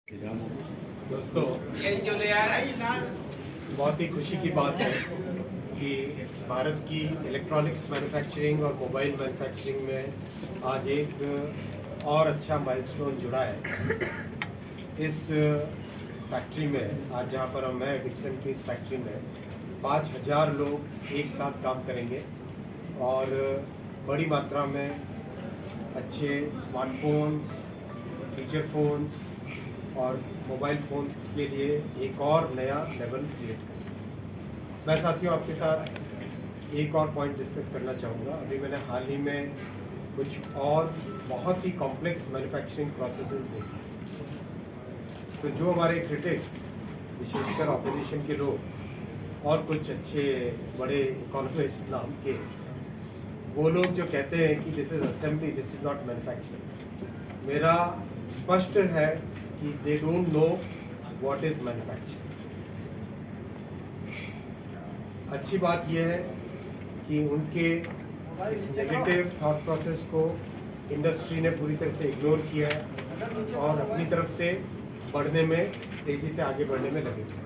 दोस्तों, बहुत ही खुशी की बात है कि भारत की इलेक्ट्रॉनिक्स मैन्युफैक्चरिंग और मोबाइल मैन्युफैक्चरिंग में आज एक और अच्छा माइलस्टोन जुड़ा है। इस फैक्ट्री में आज जहाँ पर हम हैं डिक्सन की इस फैक्ट्री में 5000 लोग एक साथ काम करेंगे और बड़ी मात्रा में अच्छे स्मार्टफोन्स, फीचर फोन्स और मोबाइल फ़ोन्स के लिए एक और नया लेवल क्रिएट करें। मैं साथियों आपके साथ एक और पॉइंट डिस्कस करना चाहूँगा। अभी मैंने हाल ही में कुछ और बहुत ही कॉम्प्लेक्स मैन्युफैक्चरिंग प्रोसेसेस देखे, तो जो हमारे क्रिटिक्स, विशेषकर ऑपोजिशन के लोग और कुछ अच्छे बड़े इकोनॉमिस्ट नाम के वो लोग जो कहते हैं कि this is assembly, this is not manufacturing, मेरा स्पष्ट है कि they don't know what is manufacturing. अच्छी बात यह है कि उनके इस नेगेटिव थॉट प्रोसेस को इंडस्ट्री ने पूरी तरह से इग्नोर किया है और अपनी तरफ से बढ़ने में, तेजी से आगे बढ़ने में लगे हैं।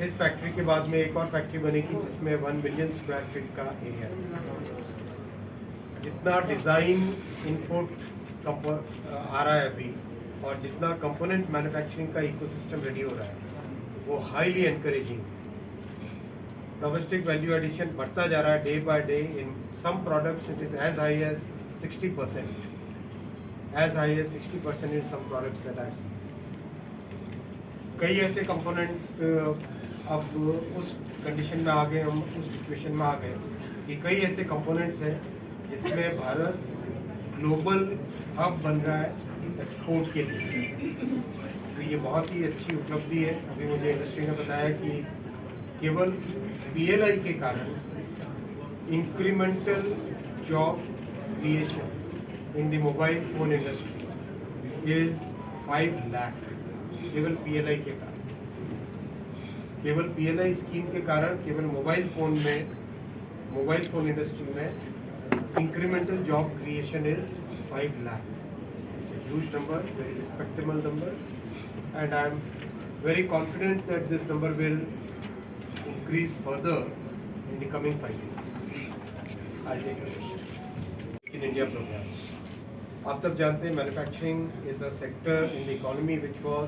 इस फैक्ट्री के बाद में एक और फैक्ट्री बनेगी जिसमें 1 मिलियन स्क्वायर फीट का एरिया है। जितना डिज़ाइन इनपुट आ रहा है अभी और जितना कंपोनेंट मैन्युफैक्चरिंग का इकोसिस्टम रेडी हो रहा है वो highly encouraging. Domestic value addition बढ़ता जा रहा है day by day. In some products it is as high as 60%, as high as 60% in some products that I have seen. कई ऐसे कंपोनेंट अब उस कंडीशन में आ गए, हम उस सिचुएशन में आ गए कि कई ऐसे कंपोनेंट्स हैं जिसमें भारत ग्लोबल हब बन रहा है एक्सपोर्ट के लिए। तो ये बहुत ही अच्छी उपलब्धि है। अभी मुझे इंडस्ट्री ने बताया कि केवल PLI के कारण incremental job creation in the mobile phone industry is 5 lakh. केवल PLI के कारण, केवल PLI स्कीम के कारण, केवल मोबाइल फोन इंडस्ट्री में incremental job creation is 5 lakh. It's a huge number, very respectable number, and I am very confident that this number will increase further in the coming 5 years. I'll take a question. Make in India program. आप सब जानते हैं manufacturing is a sector in the economy which was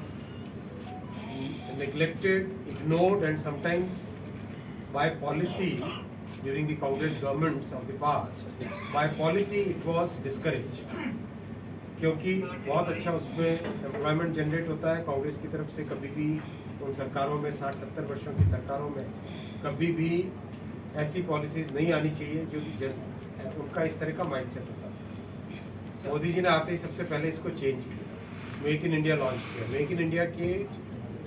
neglected, ignored, and sometimes by policy during the Congress governments of the past, by policy it was discouraged, क्योंकि बहुत अच्छा उसमें employment generate होता है। कांग्रेस की तरफ से कभी भी उन सरकारों में, 60-70 वर्षों की सरकारों में कभी भी ऐसी पॉलिसीज नहीं आनी चाहिए जो कि उनका इस तरह का माइंडसेट होता है। मोदी जी ने आते ही सबसे पहले इसको चेंज किया, मेक इन इंडिया लॉन्च किया। मेक इन इंडिया के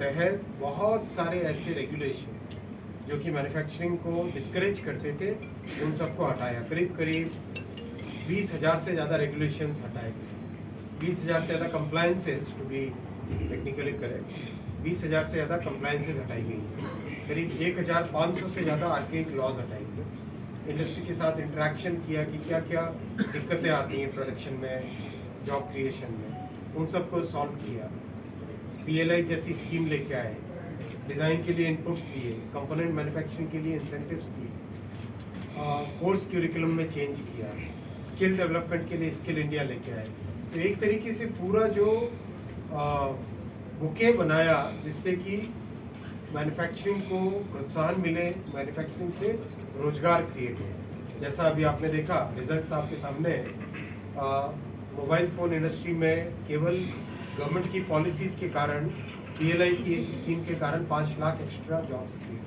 तहत बहुत सारे ऐसे रेगुलेशंस जो कि मैन्युफैक्चरिंग को डिस्करेज करते थे, उन सबको हटाया। करीब 20,000 से ज़्यादा रेगुलेशंस हटाए गए, 20,000 से ज़्यादा compliances, to be technically correct, 20,000 से ज़्यादा कंप्लायंसेस हटाई गई। करीब 1,500 से ज़्यादा आर्केइक लॉज हटाई गई। इंडस्ट्री के साथ इंटरेक्शन किया कि क्या क्या दिक्कतें आती हैं प्रोडक्शन में, जॉब क्रिएशन में, उन सबको सॉल्व किया। PLI जैसी स्कीम लेके आए, डिज़ाइन के लिए इनपुट्स दिए, कंपोनेंट मैन्युफैक्चरिंग के लिए इंसेंटिव्स दिए, कोर्स क्यूरिकुलम में चेंज किया, स्किल डेवलपमेंट के लिए स्किल इंडिया लेके आए। तो एक तरीके से पूरा जो बुके बनाया जिससे कि मैन्युफैक्चरिंग को प्रोत्साहन मिले, मैन्युफैक्चरिंग से रोजगार क्रिएट हो। जैसा अभी आपने देखा रिजल्ट्स आपके सामने, मोबाइल फ़ोन इंडस्ट्री में केवल गवर्नमेंट की पॉलिसीज़ के कारण, PLI की एक स्कीम के कारण 5 लाख एक्स्ट्रा जॉब्स क्रिएट।